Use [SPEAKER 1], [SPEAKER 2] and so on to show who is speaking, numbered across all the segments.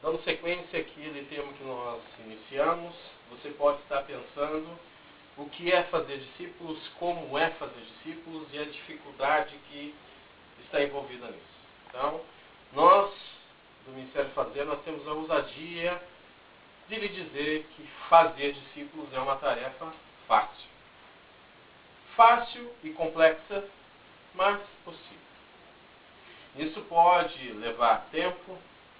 [SPEAKER 1] Dando sequência àquele tema que nós iniciamos, você pode estar pensando o que é fazer discípulos, como é fazer discípulos e a dificuldade que está envolvida nisso. Então, nós, do Ministério Fazer, nós temos a ousadia de lhe dizer que fazer discípulos é uma tarefa fácil. Fácil e complexa, mas possível. Isso pode levar tempo,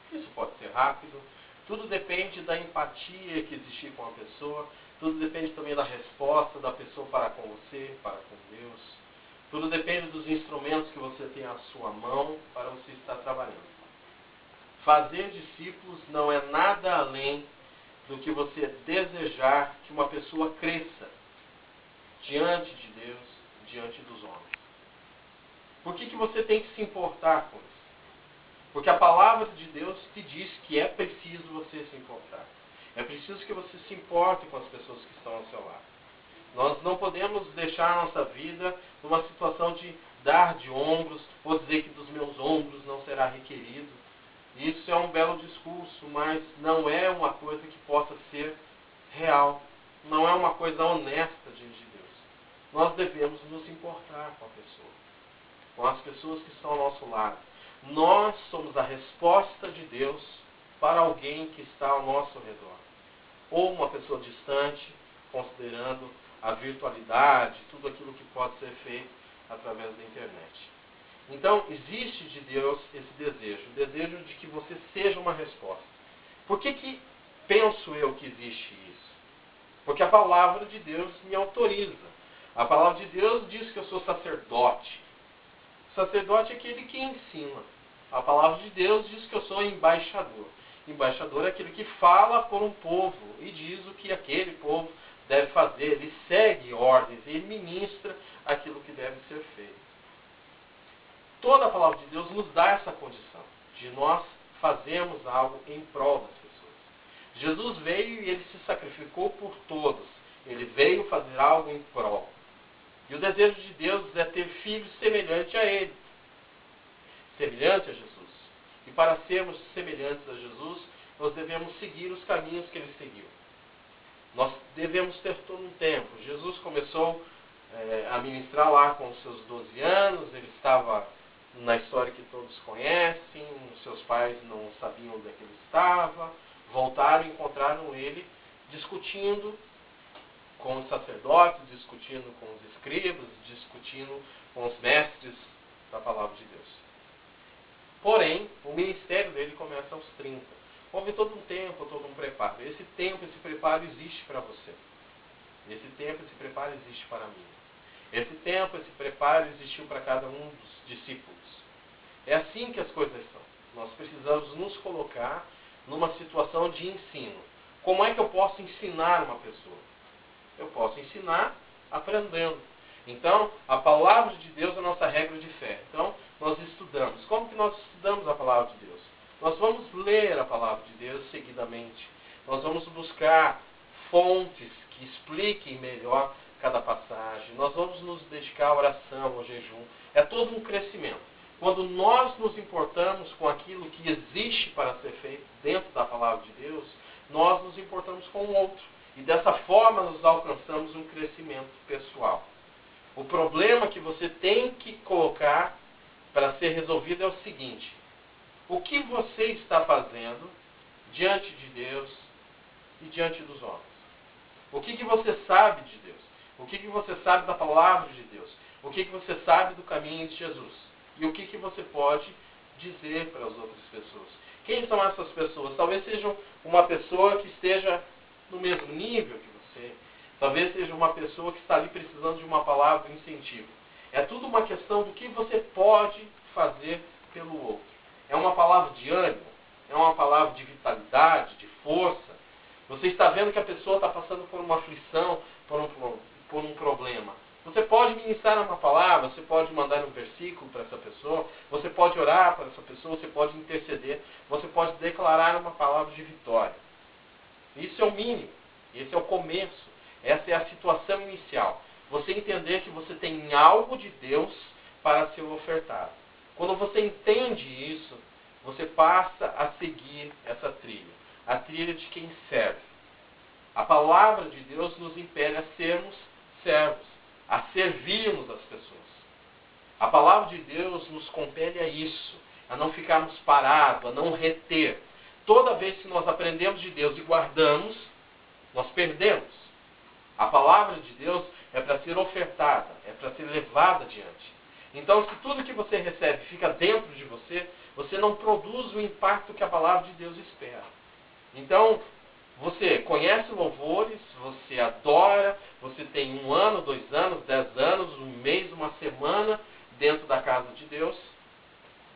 [SPEAKER 1] isso pode ser rápido, tudo depende da empatia que existir com a pessoa, tudo depende também da resposta da pessoa para com você, para com Deus. Tudo depende dos instrumentos que você tem à sua mão para você estar trabalhando. Fazer discípulos não é nada além do que você desejar que uma pessoa cresça diante de Deus, diante dos homens. Por que você tem que se importar com isso? Porque a palavra de Deus te diz que é preciso você se importar. É preciso que você se importe com as pessoas que estão ao seu lado. Nós não podemos deixar a nossa vida numa situação de dar de ombros, ou dizer que dos meus ombros não será requerido. Isso é um belo discurso, mas não é uma coisa que possa ser real. Não é uma coisa honesta diante de Deus. Nós devemos nos importar com a pessoa, com as pessoas que estão ao nosso lado. Nós somos a resposta de Deus para alguém que está ao nosso redor. Ou uma pessoa distante, considerando a virtualidade, tudo aquilo que pode ser feito através da internet. Então, existe de Deus esse desejo, o desejo de que você seja uma resposta. Por que penso eu que existe isso? Porque a palavra de Deus me autoriza. A palavra de Deus diz que eu sou sacerdote. Sacerdote é aquele que ensina. A palavra de Deus diz que eu sou embaixador. Embaixador é aquele que fala por um povo e diz o que aquele povo deve fazer. Ele segue ordens, ele ministra aquilo que deve ser feito. Toda a palavra de Deus nos dá essa condição de nós fazermos algo em prol das pessoas. Jesus veio e ele se sacrificou por todos. Ele veio fazer algo em prol. E o desejo de Deus é ter filhos semelhantes a Ele. Semelhante a Jesus. E para sermos semelhantes a Jesus, nós devemos seguir os caminhos que Ele seguiu. Nós devemos ter todo um tempo. Jesus começou a ministrar lá com os seus 12 anos. Ele estava na história que todos conhecem. Os seus pais não sabiam onde é que ele estava. Voltaram e encontraram ele discutindo com os sacerdotes, discutindo com os escribas, discutindo com os mestres da palavra de Deus. Porém, o ministério dele começa aos 30. Houve todo um tempo, todo um preparo. Esse tempo, esse preparo existe para você. Esse tempo, esse preparo existe para mim. Esse tempo, esse preparo existiu para cada um dos discípulos. É assim que as coisas são. Nós precisamos nos colocar numa situação de ensino. Como é que eu posso ensinar uma pessoa? Eu posso ensinar aprendendo. Então, a palavra de Deus é a nossa regra de fé. Então, nós estudamos. Como que nós estudamos a palavra de Deus? Nós vamos ler a palavra de Deus seguidamente. Nós vamos buscar fontes que expliquem melhor cada passagem. Nós vamos nos dedicar à oração, ao jejum. É todo um crescimento. Quando nós nos importamos com aquilo que existe para ser feito dentro da palavra de Deus, nós nos importamos com o outro. E dessa forma nós alcançamos um crescimento pessoal. O problema que você tem que colocar para ser resolvido é o seguinte: o que você está fazendo diante de Deus e diante dos homens? O que você sabe de Deus? O que você sabe da palavra de Deus? O que você sabe do caminho de Jesus? E o que você pode dizer para as outras pessoas? Quem são essas pessoas? Talvez sejam uma pessoa que esteja no mesmo nível que você. Talvez seja uma pessoa que está ali precisando de uma palavra de incentivo. É tudo uma questão do que você pode fazer pelo outro. É uma palavra de ânimo, é uma palavra de vitalidade, de força. Você está vendo que a pessoa está passando por uma aflição, por um problema. Você pode ministrar uma palavra, você pode mandar um versículo para essa pessoa, você pode orar para essa pessoa, você pode interceder, você pode declarar uma palavra de vitória. Isso é o mínimo, esse é o começo, essa é a situação inicial. Você entender que você tem algo de Deus para ser ofertado. Quando você entende isso, você passa a seguir essa trilha. A trilha de quem serve. A palavra de Deus nos impele a sermos servos, a servirmos as pessoas. A palavra de Deus nos compele a isso, a não ficarmos parados, a não reter. Toda vez que nós aprendemos de Deus e guardamos, nós perdemos. A palavra de Deus é para ser ofertada, é para ser levada adiante. Então, se tudo que você recebe fica dentro de você, você não produz o impacto que a palavra de Deus espera. Então, você conhece louvores, você adora, você tem 1 ano, 2 anos, 10 anos, 1 mês, 1 semana dentro da casa de Deus.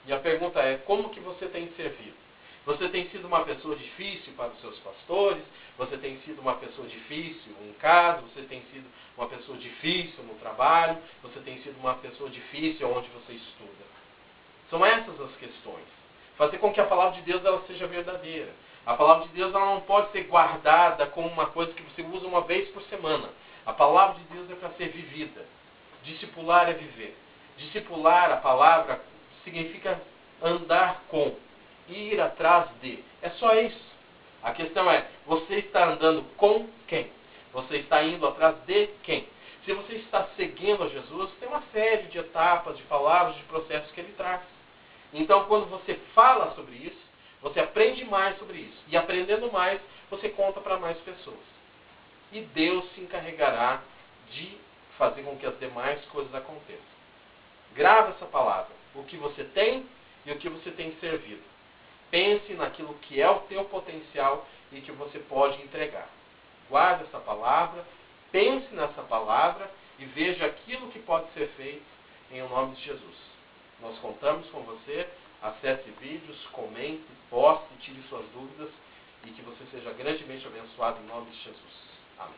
[SPEAKER 1] E a pergunta é, como que você tem servido? Você tem sido uma pessoa difícil para os seus pastores? Você tem sido uma pessoa difícil em casa? Você tem sido uma pessoa difícil no trabalho? Você tem sido uma pessoa difícil onde você estuda? São essas as questões. Fazer com que a palavra de Deus ela seja verdadeira. A palavra de Deus ela não pode ser guardada como uma coisa que você usa uma vez por semana. A palavra de Deus é para ser vivida. Discipular é viver. Discipular, a palavra, significa andar com, ir atrás de. É só isso. A questão é, você está andando com quem? Você está indo atrás de quem? Se você está seguindo a Jesus, tem uma série de etapas, de palavras, de processos que ele traz. Então, quando você fala sobre isso, você aprende mais sobre isso. E aprendendo mais, você conta para mais pessoas. E Deus se encarregará de fazer com que as demais coisas aconteçam. Grava essa palavra. O que você tem e o que você tem servido. Pense naquilo que é o teu potencial e que você pode entregar. Guarde essa palavra, pense nessa palavra e veja aquilo que pode ser feito em nome de Jesus. Nós contamos com você. Acesse vídeos, comente, poste, tire suas dúvidas e que você seja grandemente abençoado em nome de Jesus. Amém.